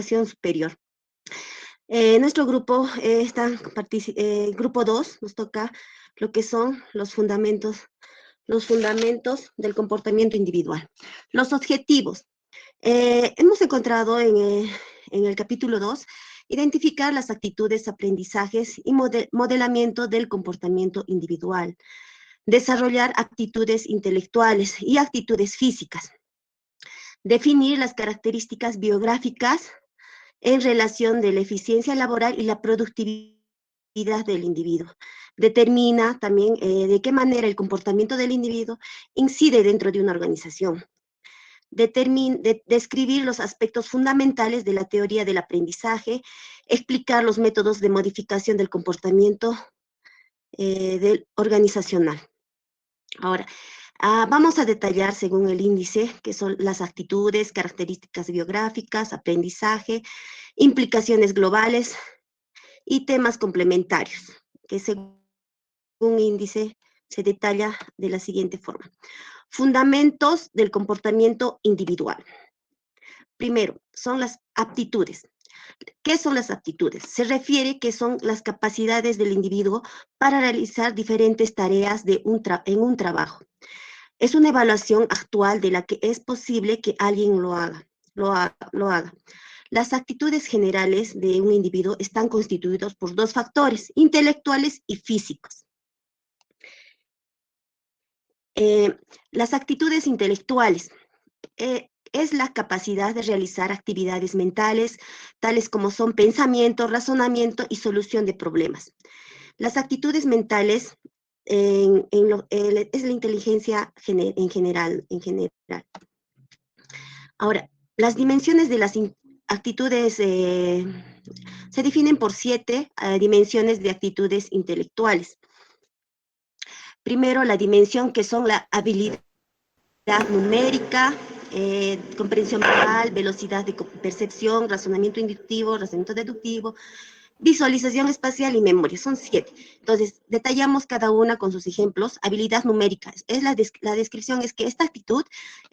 superior. Nuestro grupo grupo 2, nos toca lo que son los fundamentos del comportamiento individual. Los objetivos. Hemos encontrado en el capítulo 2 identificar las actitudes, aprendizajes y modelamiento del comportamiento individual, desarrollar actitudes intelectuales y actitudes físicas, definir las características biográficas en relación de la eficiencia laboral y la productividad del individuo. Determina también de qué manera el comportamiento del individuo incide dentro de una organización. Describir los aspectos fundamentales de la teoría del aprendizaje, explicar los métodos de modificación del comportamiento organizacional. Ahora, vamos a detallar según el índice, que son las actitudes, características biográficas, aprendizaje, implicaciones globales y temas complementarios, que según índice se detalla de la siguiente forma. Fundamentos del comportamiento individual. Primero, son las aptitudes. ¿Qué son las aptitudes? Se refiere que son las capacidades del individuo para realizar diferentes tareas en un trabajo. Es una evaluación actual de la que es posible que alguien lo haga. Las actitudes generales de un individuo están constituidos por dos factores, intelectuales y físicos. Las actitudes intelectuales es la capacidad de realizar actividades mentales, tales como son pensamiento, razonamiento y solución de problemas. Las actitudes mentales es la inteligencia en general. Ahora, las dimensiones de las actitudes se definen por 7 dimensiones de actitudes intelectuales. Primero, la dimensión que son la habilidad numérica, comprensión verbal, velocidad de percepción, razonamiento inductivo, razonamiento deductivo, visualización espacial y memoria, son 7. Entonces, detallamos cada una con sus ejemplos. Habilidad numérica, la descripción es que esta actitud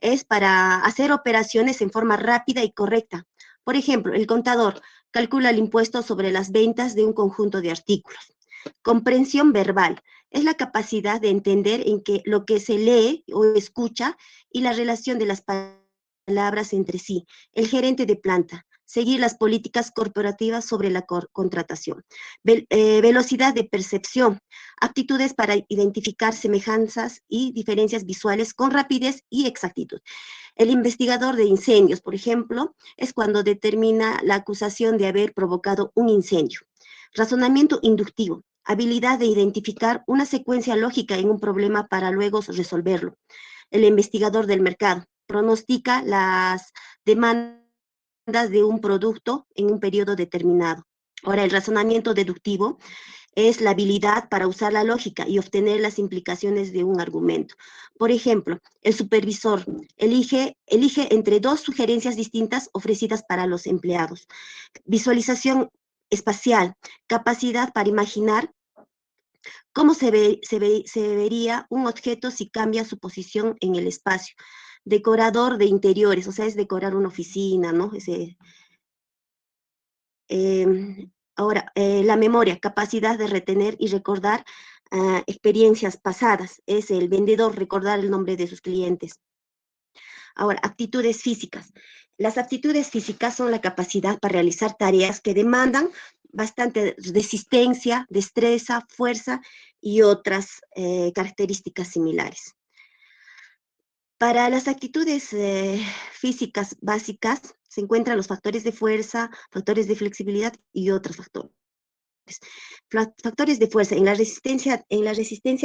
es para hacer operaciones en forma rápida y correcta. Por ejemplo, el contador calcula el impuesto sobre las ventas de un conjunto de artículos. Comprensión verbal es la capacidad de entender en que lo que se lee o escucha y la relación de las palabras entre sí. El gerente de planta, seguir las políticas corporativas sobre la contratación. Velocidad de percepción, aptitudes para identificar semejanzas y diferencias visuales con rapidez y exactitud. El investigador de incendios, por ejemplo, es cuando determina la acusación de haber provocado un incendio. Razonamiento inductivo, habilidad de identificar una secuencia lógica en un problema para luego resolverlo. El investigador del mercado pronostica las demandas de un producto en un periodo determinado. Ahora, el razonamiento deductivo es la habilidad para usar la lógica y obtener las implicaciones de un argumento. Por ejemplo, el supervisor elige entre dos sugerencias distintas ofrecidas para los empleados. Visualización espacial, capacidad para imaginar cómo se vería un objeto si cambia su posición en el espacio. Decorador de interiores, o sea, es decorar una oficina, ¿no? Ahora, la memoria, capacidad de retener y recordar experiencias pasadas. Es el vendedor, recordar el nombre de sus clientes. Ahora, actitudes físicas. Las aptitudes físicas son la capacidad para realizar tareas que demandan bastante resistencia, destreza, fuerza y otras características similares. Para las actitudes físicas básicas se encuentran los factores de fuerza, factores de flexibilidad y otros factores. Factores de fuerza. En la resistencia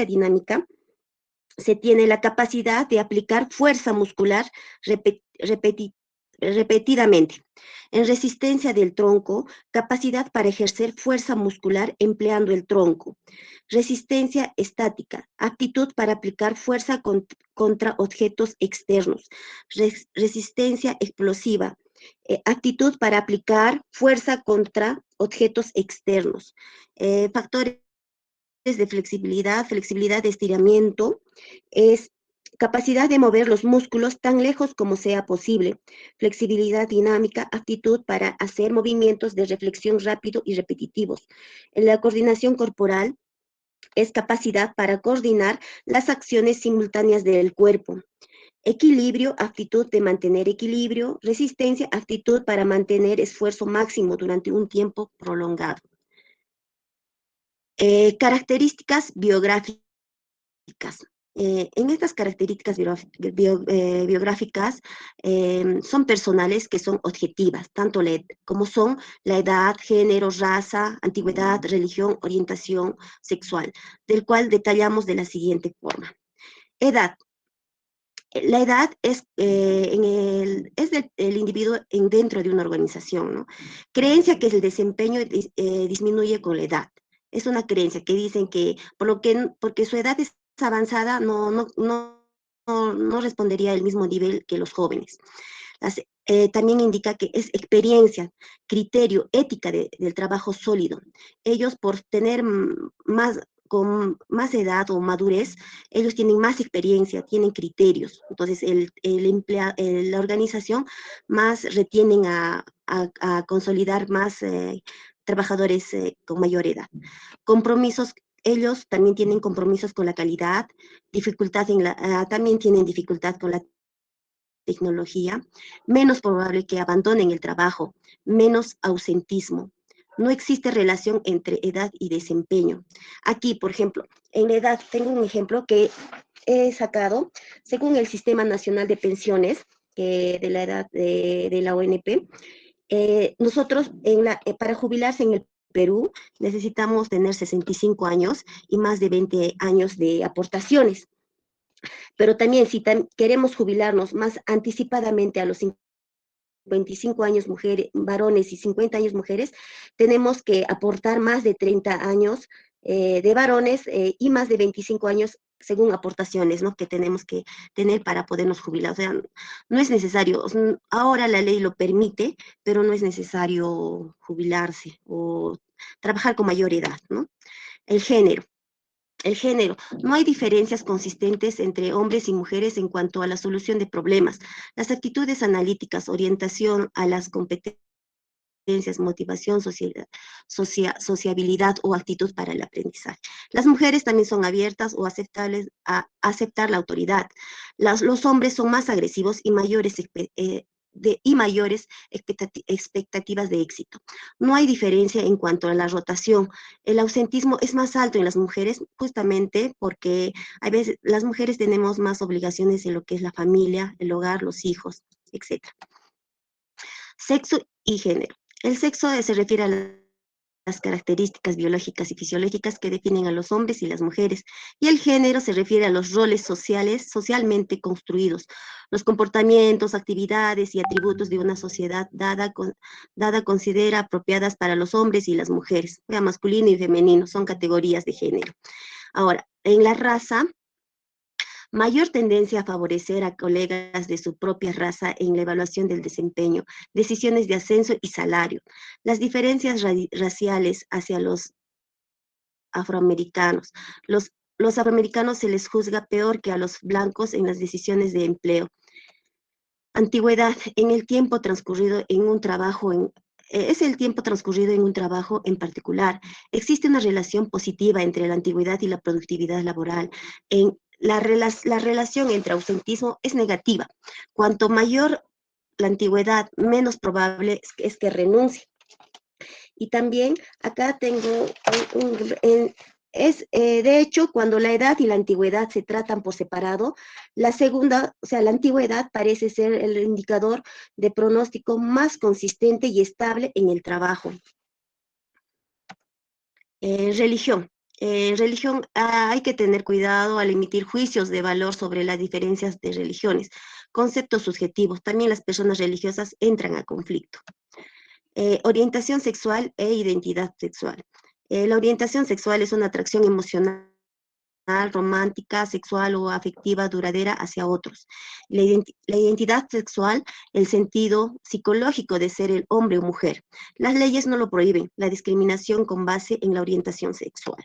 dinámica se tiene la capacidad de aplicar fuerza muscular repetidamente. En resistencia del tronco, capacidad para ejercer fuerza muscular empleando el tronco. Resistencia estática, aptitud para aplicar fuerza contra objetos externos. Resistencia explosiva, actitud para aplicar fuerza contra objetos externos. Factores de flexibilidad de estiramiento, es capacidad de mover los músculos tan lejos como sea posible, flexibilidad dinámica, aptitud para hacer movimientos de reflexión rápido y repetitivos. En la coordinación corporal es capacidad para coordinar las acciones simultáneas del cuerpo. Equilibrio, aptitud de mantener equilibrio. Resistencia, aptitud para mantener esfuerzo máximo durante un tiempo prolongado. Características biográficas. En estas características biográficas son personales que son objetivas, tanto como son la edad, género, raza, antigüedad, religión, orientación sexual, del cual detallamos de la siguiente forma. Edad. La edad es del individuo dentro de una organización, ¿no? Creencia que el desempeño disminuye con la edad. Es una creencia que dicen que porque su edad es avanzada no respondería al mismo nivel que los jóvenes. También indica que es experiencia, criterio, ética del trabajo sólido. Ellos por tener con más edad o madurez, ellos tienen más experiencia, tienen criterios. Entonces, la organización más retienen a consolidar más trabajadores con mayor edad. Compromisos, ellos también tienen compromisos con la calidad, también tienen dificultad con la tecnología, menos probable que abandonen el trabajo, menos ausentismo. No existe relación entre edad y desempeño. Aquí, por ejemplo, en la edad, tengo un ejemplo que he sacado, según el Sistema Nacional de Pensiones de la edad de la ONP, nosotros para jubilarse en el Perú necesitamos tener 65 años y más de 20 años de aportaciones. Pero también si queremos jubilarnos más anticipadamente a los 25 años mujeres, varones y 50 años mujeres, tenemos que aportar más de 30 años de varones y más de 25 años según aportaciones, ¿no? Que tenemos que tener para podernos jubilar. O sea, no es necesario, ahora la ley lo permite, pero no es necesario jubilarse o trabajar con mayor edad, ¿no? El género. El género. No hay diferencias consistentes entre hombres y mujeres en cuanto a la solución de problemas. Las actitudes analíticas, orientación a las competencias, motivación, sociabilidad o actitud para el aprendizaje. Las mujeres también son abiertas o aceptables a aceptar la autoridad. Los hombres son más agresivos y mayores expectativas de éxito. No hay diferencia en cuanto a la rotación. El ausentismo es más alto en las mujeres justamente porque a veces las mujeres tenemos más obligaciones en lo que es la familia, el hogar, los hijos, etc. Sexo y género. El sexo se refiere a las características biológicas y fisiológicas que definen a los hombres y las mujeres, y el género se refiere a los roles socialmente construidos, los comportamientos, actividades y atributos de una sociedad dada considera apropiadas para los hombres y las mujeres, sea masculino y femenino, son categorías de género. Ahora, en la raza, mayor tendencia a favorecer a colegas de su propia raza en la evaluación del desempeño, decisiones de ascenso y salario. Las diferencias raciales hacia los afroamericanos. Los afroamericanos se les juzga peor que a los blancos en las decisiones de empleo. Antigüedad, en el tiempo transcurrido en un trabajo es el tiempo transcurrido en un trabajo en particular. Existe una relación positiva entre la antigüedad y la productividad laboral. La relación entre ausentismo es negativa. Cuanto mayor la antigüedad, menos probable es que renuncie. Y también acá tengo de hecho, cuando la edad y la antigüedad se tratan por separado, la segunda, o sea, la antigüedad parece ser el indicador de pronóstico más consistente y estable en el trabajo. Religión. Religión, hay que tener cuidado al emitir juicios de valor sobre las diferencias de religiones, conceptos subjetivos. También las personas religiosas entran a conflicto. Orientación sexual e identidad sexual. La orientación sexual es una atracción emocional, romántica, sexual o afectiva duradera hacia otros. La identidad sexual, el sentido psicológico de ser el hombre o mujer. Las leyes no lo prohíben, la discriminación con base en la orientación sexual.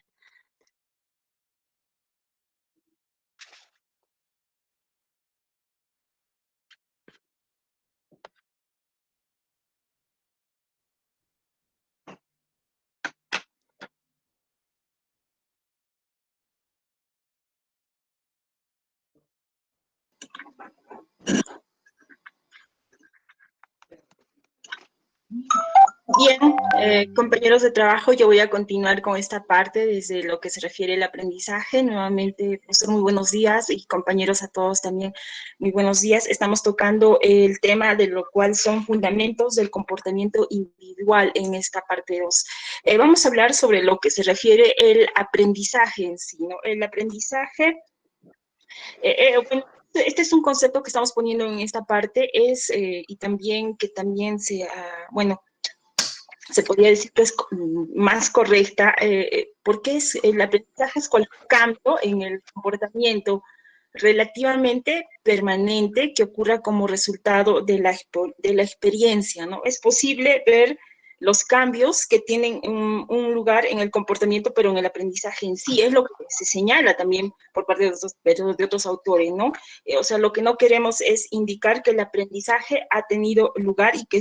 Bien, compañeros de trabajo, yo voy a continuar con esta parte desde lo que se refiere al aprendizaje. Nuevamente, profesor, muy buenos días, y compañeros a todos también, muy buenos días. Estamos tocando el tema de lo cual son fundamentos del comportamiento individual en esta parte 2. Vamos a hablar sobre lo que se refiere el aprendizaje en sí, ¿no? El aprendizaje, bueno, este es un concepto que estamos poniendo en esta parte, y también que también bueno, se podría decir que es más correcta, porque el aprendizaje es cualquier cambio en el comportamiento relativamente permanente que ocurra como resultado de la experiencia, ¿no? Es posible ver los cambios que tienen un lugar en el comportamiento, pero en el aprendizaje en sí, es lo que se señala también por parte de otros autores, ¿no? O sea, lo que no queremos es indicar que el aprendizaje ha tenido lugar y que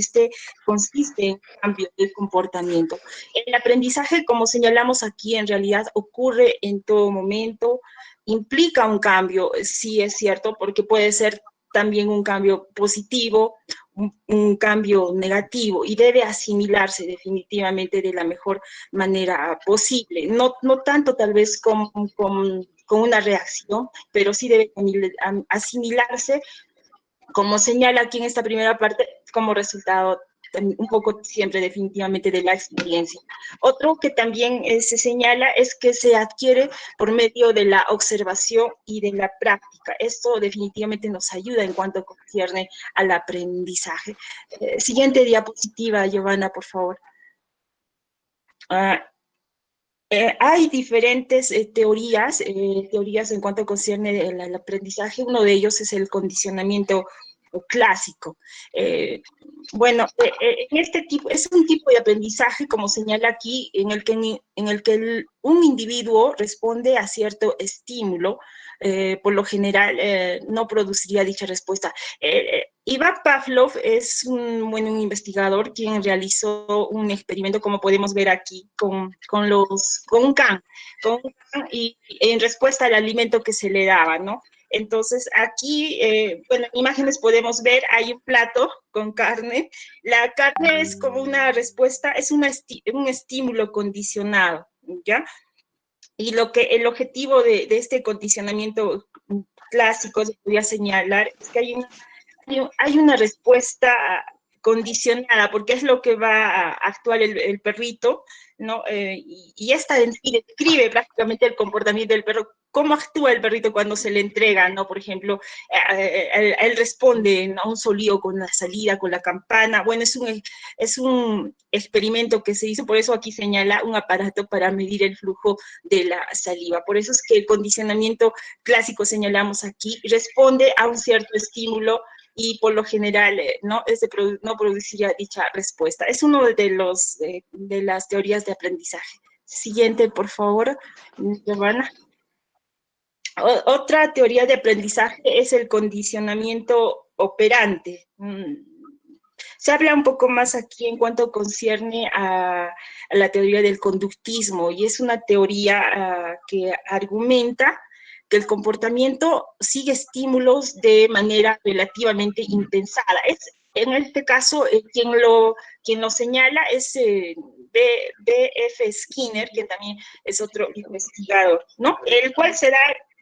consiste en cambio de comportamiento. El aprendizaje, como señalamos aquí, en realidad ocurre en todo momento, implica un cambio, sí es cierto, porque puede ser también un cambio positivo, un cambio negativo, y debe asimilarse definitivamente de la mejor manera posible. No tanto tal vez con una reacción, pero sí debe asimilarse, como señala aquí en esta primera parte, como resultado un poco siempre definitivamente de la experiencia. Otro que también se señala es que se adquiere por medio de la observación y de la práctica. Esto definitivamente nos ayuda en cuanto concierne al aprendizaje. Siguiente diapositiva, Giovanna, por favor. Hay diferentes teorías en cuanto concierne el aprendizaje. Uno de ellos es el condicionamiento clásico. Bueno, en este tipo, es un tipo de aprendizaje, como señala aquí, en el que un individuo responde a cierto estímulo. Por lo general no produciría dicha respuesta. Iván Pavlov es un investigador quien realizó un experimento, como podemos ver aquí, con un can, y en respuesta al alimento que se le daba, ¿no? Entonces, aquí, bueno, en imágenes podemos ver, hay un plato con carne. La carne es como una respuesta, es un estímulo condicionado, ¿ya? Y el objetivo de este condicionamiento clásico, se podría señalar, es que hay una respuesta condicionada, porque es lo que va a actuar el perrito, ¿no? Y esta en sí describe prácticamente el comportamiento del perro, cómo actúa el perrito cuando se le entrega, ¿no? Por ejemplo, él responde, ¿no?, a un sonido con la salida, con la campana. Bueno, es un experimento que se hizo, por eso aquí señala un aparato para medir el flujo de la saliva. Por eso es que el condicionamiento clásico, señalamos aquí, responde a un cierto estímulo y por lo general no produciría dicha respuesta. Es uno de las teorías de aprendizaje. Siguiente, por favor, Giovanna. Otra teoría de aprendizaje es el condicionamiento operante. Se habla un poco más aquí en cuanto concierne a la teoría del conductismo, y es una teoría que argumenta que el comportamiento sigue estímulos de manera relativamente intensada. En este caso, quien lo señala es B.F. Skinner, que también es otro investigador, ¿no? El cual se da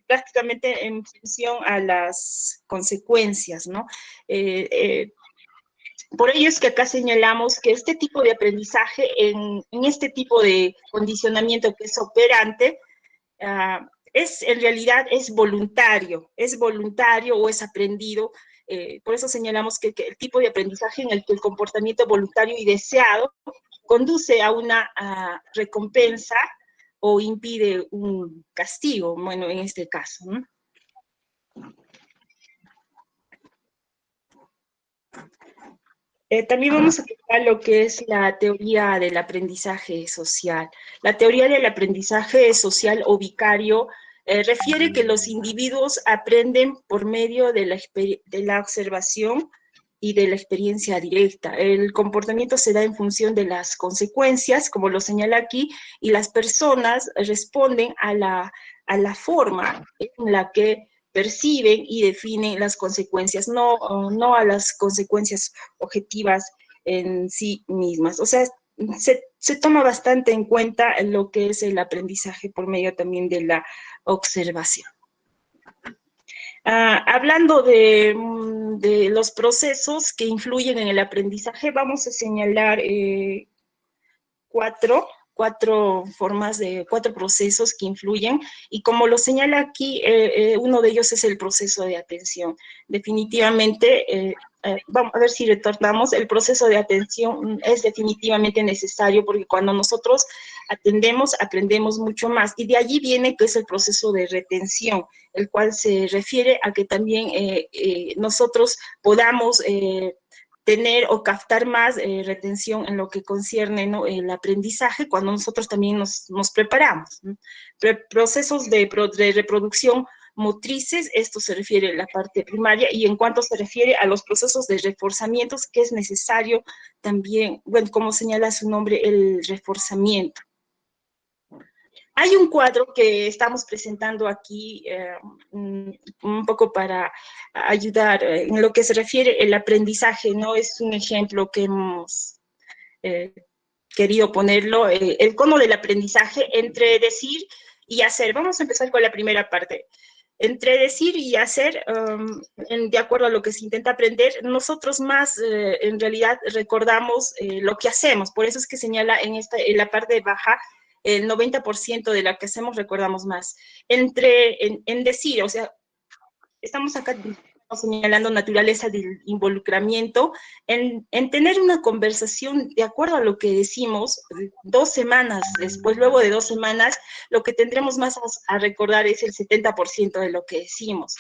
prácticamente en función a las consecuencias, ¿no? Por ello es que acá señalamos que este tipo de aprendizaje, en este tipo de condicionamiento que es operante, en realidad es voluntario o es aprendido. Por eso señalamos que el tipo de aprendizaje en el que el comportamiento voluntario y deseado conduce a una recompensa o impide un castigo, bueno, en este caso, ¿no? También vamos a tocar lo que es la teoría del aprendizaje social. La teoría del aprendizaje social o vicario refiere que los individuos aprenden por medio de la observación y de la experiencia directa. El comportamiento se da en función de las consecuencias, como lo señala aquí, y las personas responden a la forma en la que perciben y definen las consecuencias, no a las consecuencias objetivas en sí mismas. O sea, se toma bastante en cuenta lo que es el aprendizaje por medio también de la observación. Hablando de los procesos que influyen en el aprendizaje, vamos a señalar cuatro procesos que influyen, y como lo señala aquí, uno de ellos es el proceso de atención. Definitivamente, vamos a ver si retornamos, el proceso de atención es definitivamente necesario, porque cuando nosotros atendemos, aprendemos mucho más, y de allí viene que es el proceso de retención, el cual se refiere a que también nosotros podamos tener o captar más retención en lo que concierne, ¿no?, el aprendizaje, cuando nosotros también nos preparamos, ¿no? Procesos de reproducción motrices, esto se refiere a la parte primaria, y en cuanto se refiere a los procesos de reforzamientos, que es necesario también, bueno, como señala su nombre, el reforzamiento. Hay un cuadro que estamos presentando aquí un poco para ayudar en lo que se refiere el aprendizaje, ¿no? Es un ejemplo que hemos querido ponerlo, el cono del aprendizaje entre decir y hacer. Vamos a empezar con la primera parte. Entre decir y hacer, de acuerdo a lo que se intenta aprender, nosotros más en realidad recordamos lo que hacemos. Por eso es que señala en la parte baja, el 90% de lo que hacemos recordamos más. En decir, o sea, estamos acá señalando naturaleza del involucramiento, en tener una conversación de acuerdo a lo que decimos, 2 semanas después, luego de 2 semanas, lo que tendremos más a recordar es el 70% de lo que decimos.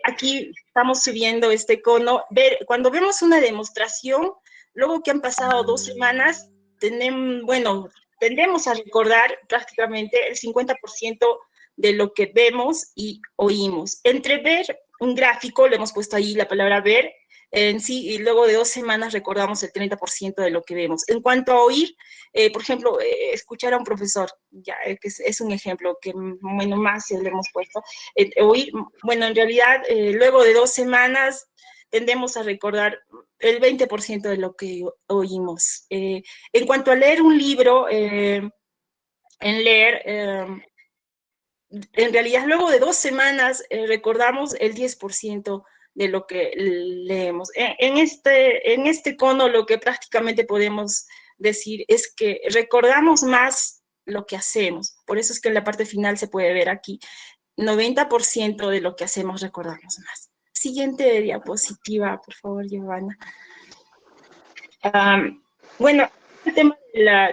Aquí estamos subiendo este cono, cuando vemos una demostración, luego que han pasado 2 semanas, tendemos a recordar prácticamente el 50% de lo que vemos y oímos. Entre ver un gráfico, le hemos puesto ahí la palabra ver, en sí, y luego de 2 semanas recordamos el 30% de lo que vemos. En cuanto a oír, por ejemplo, escuchar a un profesor, ya, que es un ejemplo que, bueno, más le hemos puesto. Oír, bueno, en realidad, luego de 2 semanas tendemos a recordar el 20% de lo que oímos. En cuanto a leer un libro, en realidad, luego de 2 semanas recordamos el 10% de lo que leemos. En este cono, lo que prácticamente podemos decir es que recordamos más lo que hacemos. Por eso es que en la parte final se puede ver aquí, 90% de lo que hacemos recordamos más. Siguiente diapositiva, por favor, Giovanna. Bueno, el tema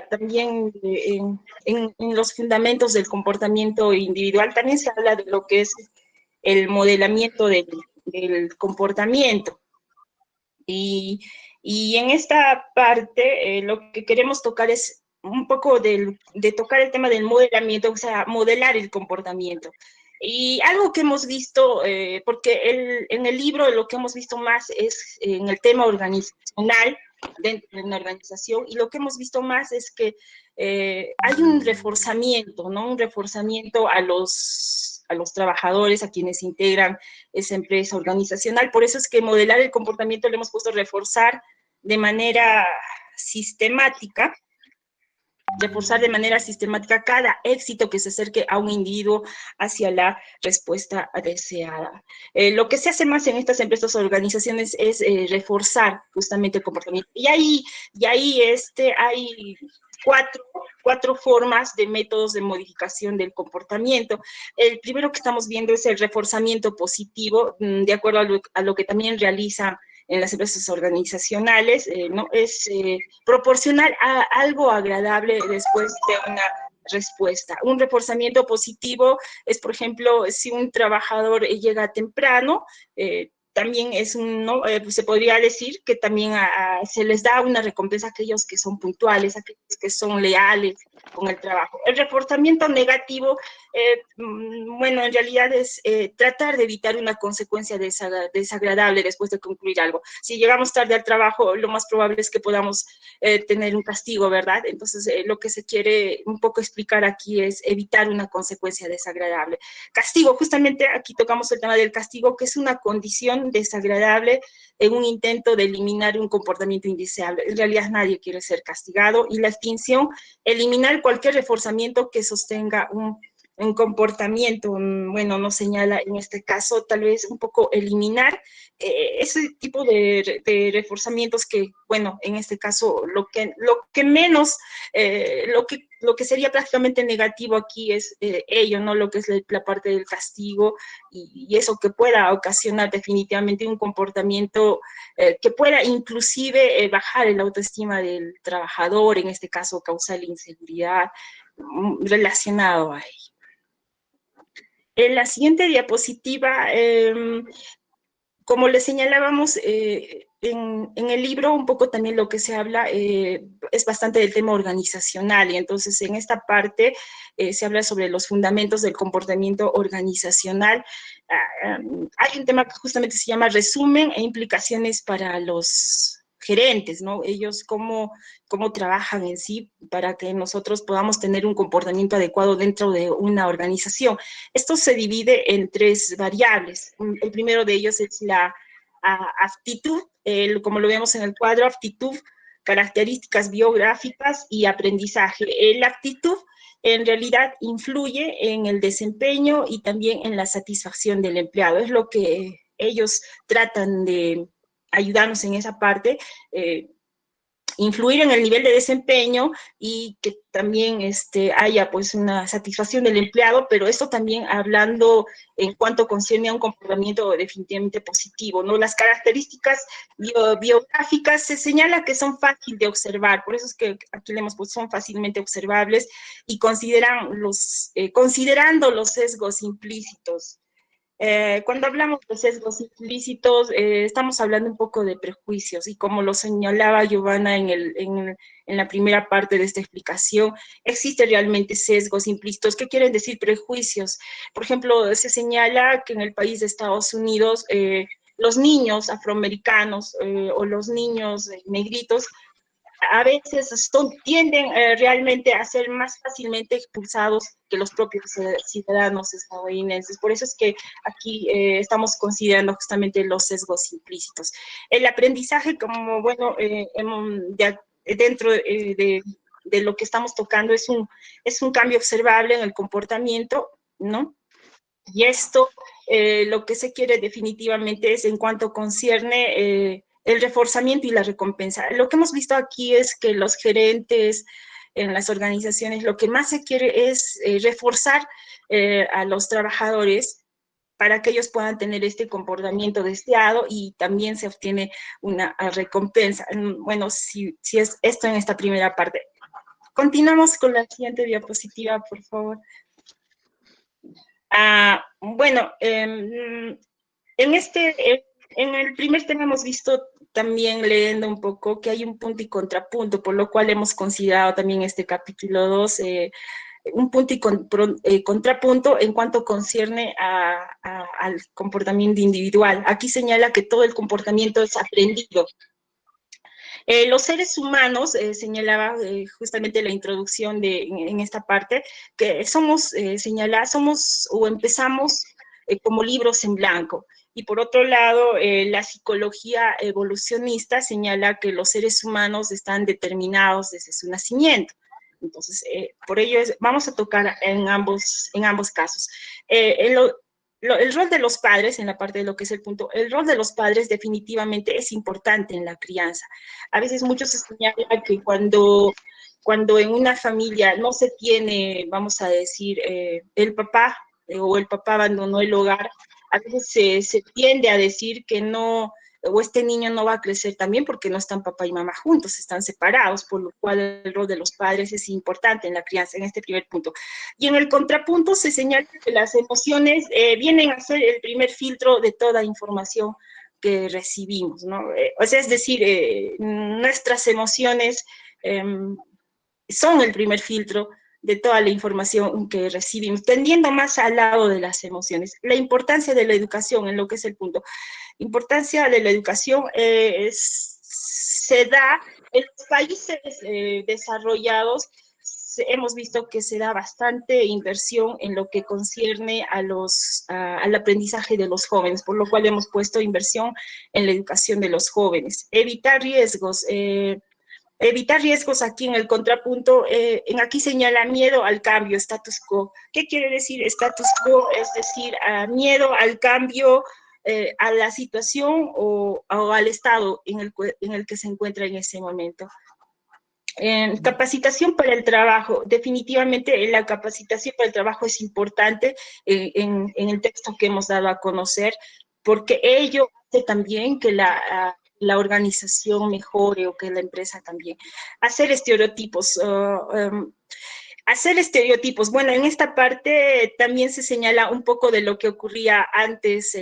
también en los fundamentos del comportamiento individual también se habla de lo que es el modelamiento del comportamiento. Y en esta parte lo que queremos tocar es un poco de tocar el tema del modelamiento, o sea, modelar el comportamiento. Y algo que hemos visto, porque en el libro lo que hemos visto más es en el tema organizacional, dentro de una organización, y lo que hemos visto más es que hay un reforzamiento, ¿no? Un reforzamiento a los trabajadores, a quienes integran esa empresa organizacional. Por eso es que modelar el comportamiento le hemos puesto reforzar de manera sistemática, cada éxito que se acerque a un individuo hacia la respuesta deseada. Lo que se hace más en estas empresas o organizaciones es reforzar justamente el comportamiento. Y ahí hay cuatro formas de métodos de modificación del comportamiento. El primero que estamos viendo es el reforzamiento positivo, de acuerdo a lo que también realiza en las empresas organizacionales, ¿no? Es proporcional a algo agradable después de una respuesta. Un reforzamiento positivo es, por ejemplo, si un trabajador llega temprano, también es ¿no? Se podría decir que también se les da una recompensa a aquellos que son puntuales, a aquellos que son leales con el trabajo. El reforzamiento negativo bueno, en realidad es tratar de evitar una consecuencia desagradable después de concluir algo. Si llegamos tarde al trabajo, lo más probable es que podamos tener un castigo, ¿verdad? Entonces, lo que se quiere un poco explicar aquí es evitar una consecuencia desagradable. Castigo, justamente aquí tocamos el tema del castigo, que es una condición desagradable en un intento de eliminar un comportamiento indeseable. En realidad nadie quiere ser castigado, y la extinción, eliminar cualquier reforzamiento que sostenga un comportamiento, bueno, nos señala en este caso tal vez un poco eliminar ese tipo de reforzamientos que, bueno, en este caso lo que menos, lo que sería prácticamente negativo aquí es ello, ¿no? Lo que es la parte del castigo y eso que pueda ocasionar definitivamente un comportamiento que pueda inclusive bajar el autoestima del trabajador, en este caso causar inseguridad relacionado a ello. En la siguiente diapositiva, como le señalábamos en el libro, un poco también lo que se habla es bastante del tema organizacional, y entonces en esta parte se habla sobre los fundamentos del comportamiento organizacional. Hay un tema que justamente se llama resumen e implicaciones para los gerentes, ¿no? Ellos cómo trabajan en sí para que nosotros podamos tener un comportamiento adecuado dentro de una organización. Esto se divide en 3 variables. El primero de ellos es la aptitud, como lo vemos en el cuadro, aptitud, características biográficas y aprendizaje. La aptitud en realidad influye en el desempeño y también en la satisfacción del empleado. Es lo que ellos tratan de ayudarnos en esa parte, influir en el nivel de desempeño y que también haya pues una satisfacción del empleado, pero esto también hablando en cuanto concierne a un comportamiento definitivamente positivo, ¿no? Las características biográficas se señala que son fáciles de observar, por eso es que aquí leemos, pues son fácilmente observables y considerando los sesgos implícitos. Cuando hablamos de sesgos implícitos, estamos hablando un poco de prejuicios, y como lo señalaba Giovanna en la primera parte de esta explicación, existen realmente sesgos implícitos. ¿Qué quieren decir prejuicios? Por ejemplo, se señala que en el país de Estados Unidos, los niños afroamericanos o los niños negritos a veces tienden realmente a ser más fácilmente expulsados que los propios ciudadanos estadounidenses. Por eso es que aquí estamos considerando justamente los sesgos implícitos. El aprendizaje, como bueno, dentro de lo que estamos tocando, es un cambio observable en el comportamiento, ¿no? Y esto lo que se quiere definitivamente es en cuanto concierne el reforzamiento y la recompensa. Lo que hemos visto aquí es que los gerentes en las organizaciones, lo que más se quiere es reforzar a los trabajadores para que ellos puedan tener este comportamiento deseado, y también se obtiene una recompensa. Bueno, si es esto en esta primera parte. Continuamos con la siguiente diapositiva, por favor. Bueno, en el primer tema hemos visto también, leyendo un poco, que hay un punto y contrapunto, por lo cual hemos considerado también este capítulo 2 un punto y contrapunto en cuanto concierne al comportamiento individual. Aquí señala que todo el comportamiento es aprendido. Los seres humanos, señalaba justamente la introducción en esta parte, que somos o empezamos como libros en blanco. Y por otro lado, la psicología evolucionista señala que los seres humanos están determinados desde su nacimiento. Entonces, por ello vamos a tocar en ambos casos. El rol de los padres, en la parte de lo que es el punto, el rol de los padres definitivamente es importante en la crianza. A veces muchos se señala que cuando en una familia no se tiene, vamos a decir, el papá o el papá abandonó el hogar, a veces se tiende a decir que no, o este niño no va a crecer también porque no están papá y mamá juntos, están separados, por lo cual el rol de los padres es importante en la crianza, en este primer punto. Y en el contrapunto se señala que las emociones vienen a ser el primer filtro de toda información que recibimos, ¿no? O sea, es decir, nuestras emociones son el primer filtro de toda la información que recibimos, tendiendo más al lado de las emociones. La importancia de la educación, en lo que es el punto. Importancia de la educación se da en los países desarrollados. Hemos visto que se da bastante inversión en lo que concierne al aprendizaje de los jóvenes, por lo cual hemos puesto inversión en la educación de los jóvenes. Evitar riesgos. Evitar riesgos aquí en el contrapunto, en aquí señala miedo al cambio, status quo. ¿Qué quiere decir status quo? Es decir, miedo al cambio, a la situación o al estado en el que se encuentra en ese momento. Capacitación para el trabajo. Definitivamente la capacitación para el trabajo es importante en el texto que hemos dado a conocer, porque ello hace también que la organización mejore o que la empresa también. Hacer estereotipos. Hacer estereotipos. Bueno, en esta parte también se señala un poco de lo que ocurría antes,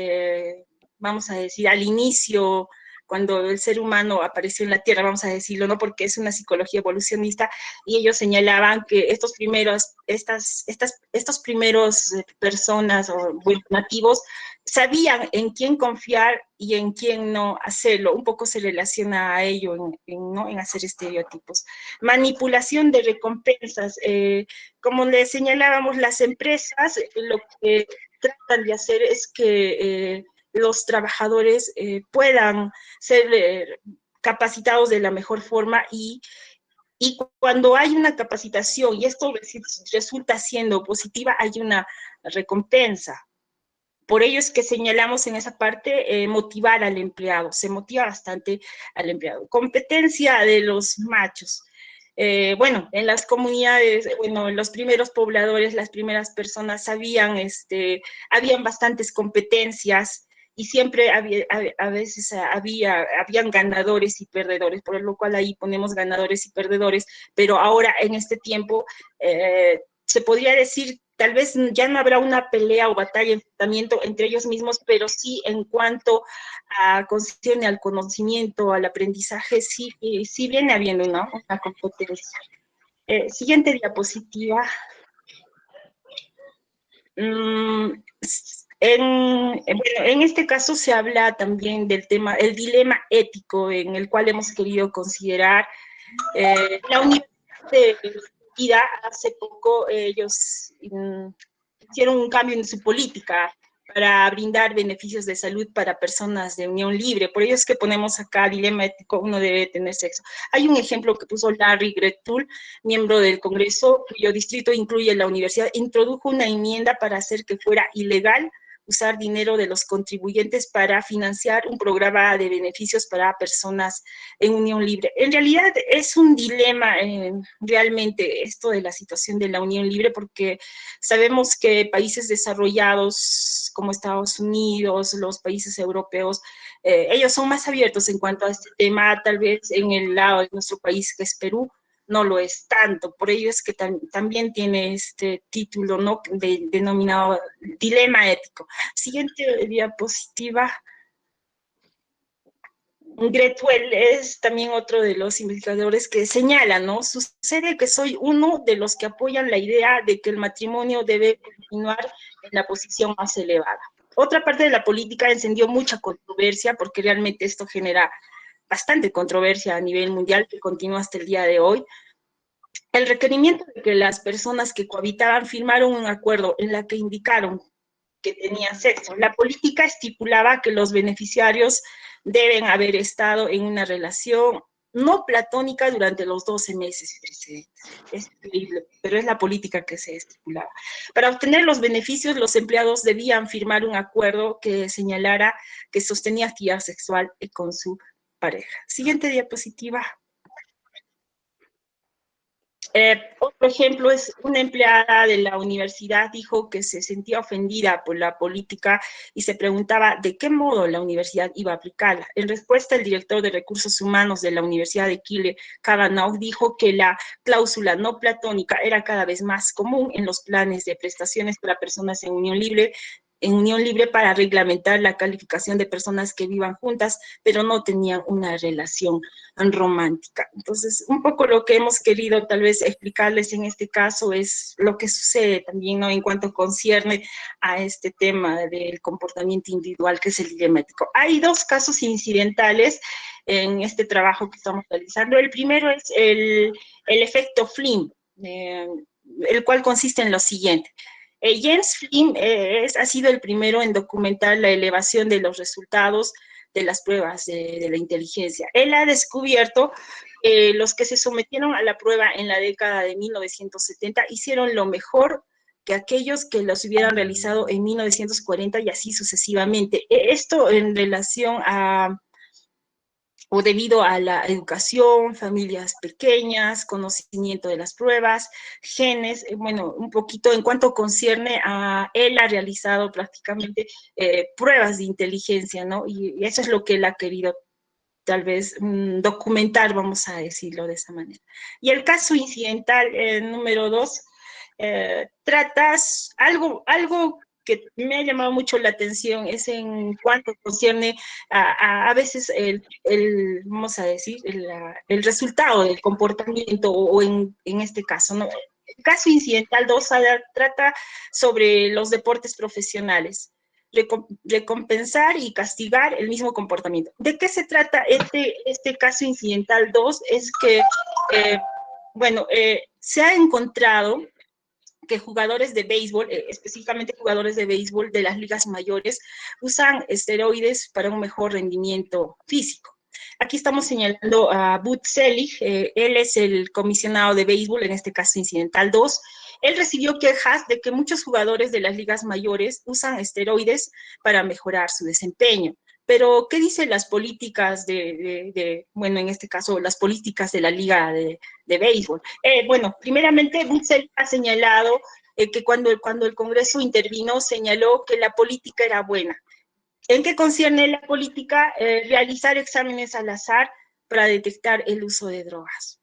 vamos a decir, al inicio, cuando el ser humano apareció en la Tierra, vamos a decirlo, ¿no? Porque es una psicología evolucionista, y ellos señalaban que estos primeros personas o bueno, nativos sabían en quién confiar y en quién no hacerlo. Un poco se relaciona a ello ¿no? En hacer estereotipos. Manipulación de recompensas. Como le señalábamos, las empresas lo que tratan de hacer es que los trabajadores puedan ser capacitados de la mejor forma y cuando hay una capacitación y esto resulta siendo positiva, hay una recompensa. Por ello es que señalamos en esa parte motivar al empleado, se motiva bastante al empleado. Competencia de los machos. Bueno, en las comunidades, bueno, los primeros pobladores, las primeras personas sabían, habían bastantes competencias y siempre a veces habían ganadores y perdedores, por lo cual ahí ponemos ganadores y perdedores, pero ahora en este tiempo se podría decir, tal vez ya no habrá una pelea o batalla, enfrentamiento entre ellos mismos, pero sí en cuanto a concierne al conocimiento, al aprendizaje, sí viene habiendo, ¿no? Una competencia. Siguiente diapositiva. En este caso se habla también del tema, el dilema ético en el cual hemos querido considerar la Universidad de Florida. Hace poco ellos hicieron un cambio en su política para brindar beneficios de salud para personas de unión libre. Por ello es que ponemos acá dilema ético, uno debe tener sexo. Hay un ejemplo que puso Larry Gretul, miembro del Congreso, cuyo distrito incluye la universidad, introdujo una enmienda para hacer que fuera ilegal usar dinero de los contribuyentes para financiar un programa de beneficios para personas en unión libre. En realidad es un dilema realmente esto de la situación de la unión libre, porque sabemos que países desarrollados como Estados Unidos, los países europeos, ellos son más abiertos en cuanto a este tema, tal vez en el lado de nuestro país que es Perú, no lo es tanto. Por ello es que también tiene este título, ¿no? Denominado dilema ético. Siguiente diapositiva. Gretuel es también otro de los investigadores que señala, ¿no? Sucede que soy uno de los que apoyan la idea de que el matrimonio debe continuar en la posición más elevada. Otra parte de la política encendió mucha controversia, porque realmente esto genera bastante controversia a nivel mundial, que continúa hasta el día de hoy. El requerimiento de que las personas que cohabitaban firmaron un acuerdo en la que indicaron que tenían sexo. La política estipulaba que los beneficiarios deben haber estado en una relación no platónica durante los 12 meses precedentes. Es increíble, pero es la política que se estipulaba. Para obtener los beneficios, los empleados debían firmar un acuerdo que señalara que sostenía actividad sexual con su pareja. Siguiente diapositiva. Otro ejemplo es una empleada de la universidad dijo que se sentía ofendida por la política y se preguntaba de qué modo la universidad iba a aplicarla. En respuesta, el director de recursos humanos de la Universidad de Chile, Kavanaugh, dijo que la cláusula no platónica era cada vez más común en los planes de prestaciones para personas en unión libre, en unión libre para reglamentar la calificación de personas que vivan juntas, pero no tenían una relación romántica. Entonces, un poco lo que hemos querido tal vez explicarles en este caso es lo que sucede también, ¿no?, en cuanto concierne a este tema del comportamiento individual, que es el dilemático. Hay dos casos incidentales en este trabajo que estamos realizando. El primero es el efecto Flynn, el cual consiste en lo siguiente. James Flynn ha sido el primero en documentar la elevación de los resultados de las pruebas de la inteligencia. Él ha descubierto los que se sometieron a la prueba en la década de 1970 hicieron lo mejor que aquellos que los hubieran realizado en 1940 y así sucesivamente. Esto en relación a o debido a la educación, familias pequeñas, conocimiento de las pruebas, genes, bueno, un poquito en cuanto concierne a, él ha realizado prácticamente pruebas de inteligencia, ¿no? Y eso es lo que él ha querido tal vez documentar, vamos a decirlo de esa manera. Y el caso incidental número 2 trata algo que me ha llamado mucho la atención, es en cuanto concierne a veces vamos a decir, el resultado del comportamiento, o en este caso, ¿no? El caso incidental 2 trata sobre los deportes profesionales. Recompensar y castigar el mismo comportamiento. ¿De qué se trata este caso incidental 2? Es que, bueno, se ha encontrado que jugadores de béisbol, específicamente jugadores de béisbol de las ligas mayores, usan esteroides para un mejor rendimiento físico. Aquí estamos señalando a Bud Selig, él es el comisionado de béisbol, en este caso incidental 2. Él recibió quejas de que muchos jugadores de las ligas mayores usan esteroides para mejorar su desempeño. Pero, ¿qué dicen las políticas bueno, en este caso, las políticas de la liga de béisbol? Bueno, primeramente, Bud Selig ha señalado que cuando el Congreso intervino, señaló que la política era buena. ¿En qué concierne la política? Realizar exámenes al azar para detectar el uso de drogas.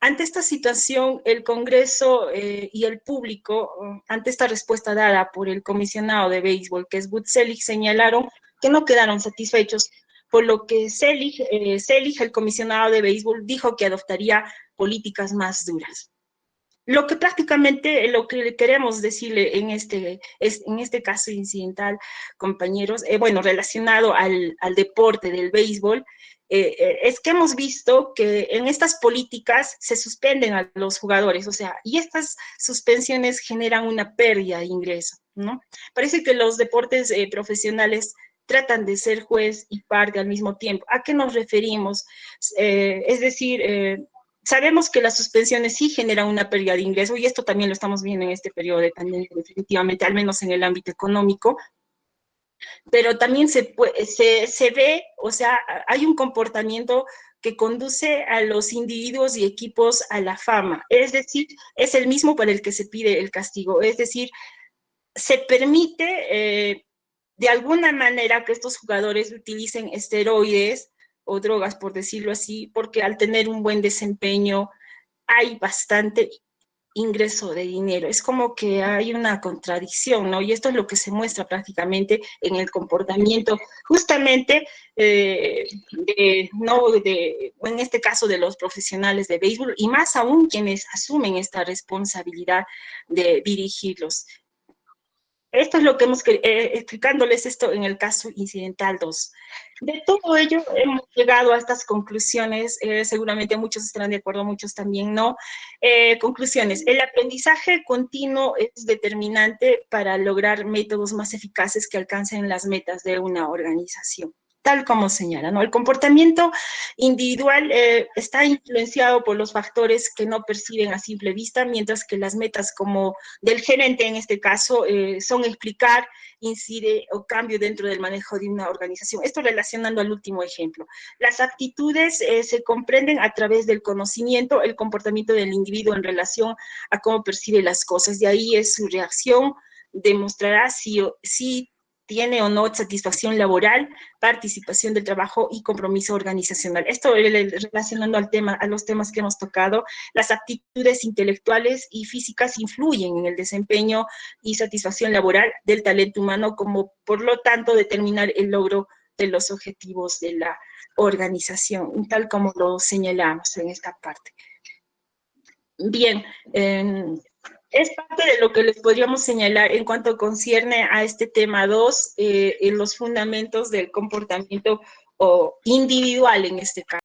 Ante esta situación, el Congreso y el público, ante esta respuesta dada por el comisionado de béisbol, que es Bud Selig, señalaron que no quedaron satisfechos, por lo que Selig, el comisionado de béisbol, dijo que adoptaría políticas más duras. Lo que prácticamente, lo que queremos decirle en este caso incidental, compañeros, bueno, relacionado al deporte del béisbol, es que hemos visto que en estas políticas se suspenden a los jugadores, o sea, y estas suspensiones generan una pérdida de ingreso, ¿no? Parece que los deportes profesionales tratan de ser juez y parte al mismo tiempo. ¿A qué nos referimos? Es decir, sabemos que las suspensiones sí generan una pérdida de ingreso, y esto también lo estamos viendo en este periodo de pandemia, definitivamente, al menos en el ámbito económico, pero también se ve, o sea, hay un comportamiento que conduce a los individuos y equipos a la fama, es decir, es el mismo para el que se pide el castigo, es decir, se permite de alguna manera que estos jugadores utilicen esteroides o drogas, por decirlo así, porque al tener un buen desempeño hay bastante ingreso de dinero. Es como que hay una contradicción, ¿no? Y esto es lo que se muestra prácticamente en el comportamiento, justamente, en este caso de los profesionales de béisbol, y más aún quienes asumen esta responsabilidad de dirigirlos. Esto es lo que hemos explicándoles esto en el caso incidental 2. De todo ello hemos llegado a estas conclusiones, seguramente muchos estarán de acuerdo, muchos también no. Conclusiones, el aprendizaje continuo es determinante para lograr métodos más eficaces que alcancen las metas de una organización. Tal como señala, ¿no? El comportamiento individual está influenciado por los factores que no perciben a simple vista, mientras que las metas como del gerente en este caso son explicar, incide o cambio dentro del manejo de una organización. Esto relacionando al último ejemplo. Las aptitudes se comprenden a través del conocimiento, el comportamiento del individuo en relación a cómo percibe las cosas. De ahí es su reacción, demostrará si tiene o no satisfacción laboral, participación del trabajo y compromiso organizacional. Esto relacionando a los temas que hemos tocado, las aptitudes intelectuales y físicas influyen en el desempeño y satisfacción laboral del talento humano, como por lo tanto determinar el logro de los objetivos de la organización, tal como lo señalamos en esta parte. Bien, es parte de lo que les podríamos señalar en cuanto concierne a este tema 2, en los fundamentos del comportamiento individual en este caso.